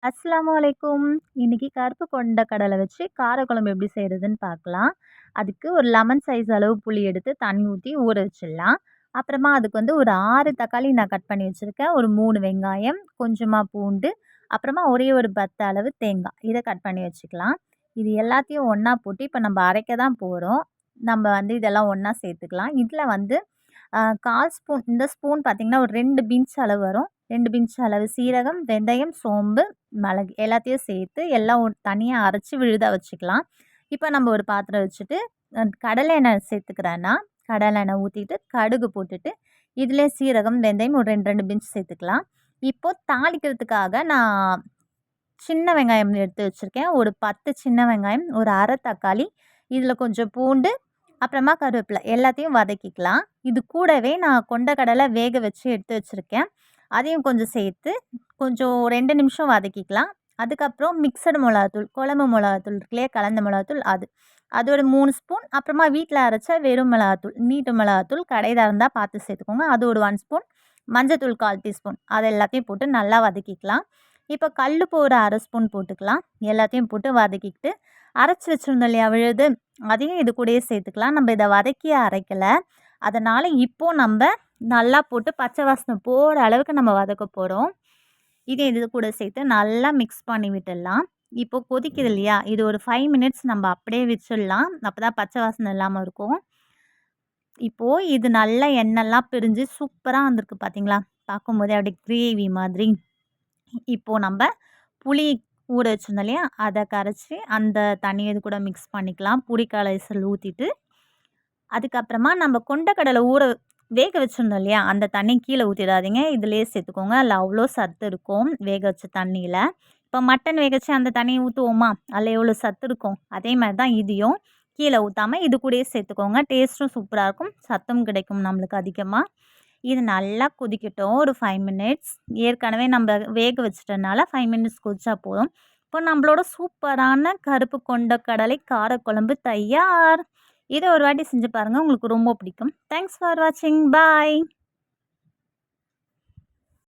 அஸ்ஸலாமு அலைக்கும். இன்னைக்கு கருப்பு கொண்ட கடலை வச்சு காரக்குழம்பு எப்படி செய்கிறதுன்னு பார்க்கலாம். அதுக்கு ஒரு லெமன் சைஸ் அளவு புளி எடுத்து தண்ணி ஊற்றி ஊற வச்சிடலாம். அப்புறமா அதுக்கு ஒரு 6 தக்காளி நான் கட் பண்ணி வச்சுருக்கேன். ஒரு 3 வெங்காயம், கொஞ்சமாக பூண்டு, அப்புறமா ஒரே ஒரு பத்த அளவு தேங்காய் இதை கட் பண்ணி வச்சுக்கலாம். இது எல்லாத்தையும் ஒன்றா போட்டு இப்போ நம்ம அரைக்க தான் போகிறோம். நம்ம இதெல்லாம் ஒன்றா சேர்த்துக்கலாம். இதில் 1/4 ஸ்பூன், இந்த ஸ்பூன் பார்த்திங்கன்னா ஒரு 2 பிஞ்ச் அளவு வரும். 2 பிஞ்ச் அளவு சீரகம், வெந்தயம், சோம்பு, மிளகு எல்லாத்தையும் சேர்த்து எல்லாம் தனியாக அரைச்சி விழுத வச்சுக்கலாம். இப்போ நம்ம ஒரு பாத்திரம் வச்சுட்டு கடலை எண்ணெய் சேர்த்துக்கிறேன்னா கடலை எண்ணெய் ஊற்றிட்டு கடுகு போட்டுட்டு இதிலே சீரகம், வெந்தயம் ஒரு 2 பிஞ்ச் சேர்த்துக்கலாம். இப்போது தாளிக்கிறதுக்காக நான் சின்ன வெங்காயம் எடுத்து வச்சுருக்கேன். ஒரு 10 சின்ன வெங்காயம், ஒரு அரை தக்காளி, இதில் கொஞ்சம் பூண்டு, அப்புறமா கருவேப்பிலை எல்லாத்தையும் வதக்கிக்கலாம். இது கூடவே நான் கொண்டக்கடலை வேக வச்சு எடுத்து வச்சுருக்கேன். அதையும் கொஞ்சம் சேர்த்து கொஞ்சம் 2 நிமிஷம் வதக்கிக்கலாம். அதுக்கப்புறம் மிக்சடு மிளகாத்தூள், குழம்பு மிளகாத்தூள் இருக்குல்லையா, கலந்த மிளகாத்தூள் அது ஒரு 3 ஸ்பூன், அப்புறமா வீட்டில் அரைச்ச வெறும் மிளகாத்தூள், நீட்டு மிளகாத்தூள் கடையில் இருந்தால் பார்த்து சேர்த்துக்கோங்க. அது ஒரு 1 ஸ்பூன், மஞ்சத்தூள் 1/4 டீஸ்பூன், அது எல்லாத்தையும் போட்டு நல்லா வதக்கிக்கலாம். இப்போ கல்லுப்பு ஒரு 1/2 ஸ்பூன் போட்டுக்கலாம். எல்லாத்தையும் போட்டு வதக்கிக்கிட்டு அரைச்சி வச்சுருந்தோம் இல்லையா விழுது, அதையும் இது கூடயே சேர்த்துக்கலாம். நம்ம இதை வதக்கி அரைக்கலை, அதனால் இப்போது நம்ம நல்லா போட்டு பச்சை வாசனை போகிற அளவுக்கு நம்ம வதக்க போகிறோம். இதை இது கூட சேர்த்து நல்லா மிக்ஸ் பண்ணி விட்டுடலாம். இப்போது கொதிக்குது இல்லையா, இது ஒரு 5 மினிட்ஸ் நம்ம அப்படியே வச்சிடலாம். அப்போ தான் பச்சை வாசனை இல்லாமல் இருக்கும். இப்போது இது நல்லா எண்ணெய்லாம் பிரிஞ்சு சூப்பராக வந்திருக்கு பார்த்தீங்களா, பார்க்கும்போதே அப்படியே கிரேவி மாதிரி. இப்போது நம்ம புளி ஊற வச்சுருந்தோம் இல்லையா, அதை கரைச்சி அந்த தண்ணியை இது கூட மிக்ஸ் பண்ணிக்கலாம். புளி கரைசல் ஊற்றிட்டு அதுக்கப்புறமா நம்ம கொண்டக்கடலை வேக வச்சுருந்தோம் இல்லையா, அந்த தண்ணி கீழே ஊற்றிடாதீங்க, இதிலேயே சேர்த்துக்கோங்க. அதில் அவ்வளோ சத்து இருக்கும் வேக வச்ச தண்ணியில். இப்போ மட்டன் வேக வச்சு அந்த தண்ணியை ஊற்றுவோமா, அதில் எவ்வளோ சத்து இருக்கும், அதே மாதிரி தான் இதையும் கீழே ஊற்றாமல் இது கூடயே சேர்த்துக்கோங்க. டேஸ்ட்டும் சூப்பராக இருக்கும், சத்தும் கிடைக்கும் நம்மளுக்கு அதிகமாக. இது நல்லா கொதிக்கட்டும் ஒரு 5 மினிட்ஸ். ஏற்கனவே நம்ம வேக வச்சிட்டனால 5 மினிட்ஸ் கொதிச்சா போதும். இப்போ நம்மளோட சூப்பரான கருப்பு கொண்டக்கடலை காரக்குழம்பு தயார். இதை ஒரு வாட்டி செஞ்சு பாருங்கள், உங்களுக்கு ரொம்ப பிடிக்கும். தேங்க்ஸ் ஃபார் வாட்சிங். பாய்.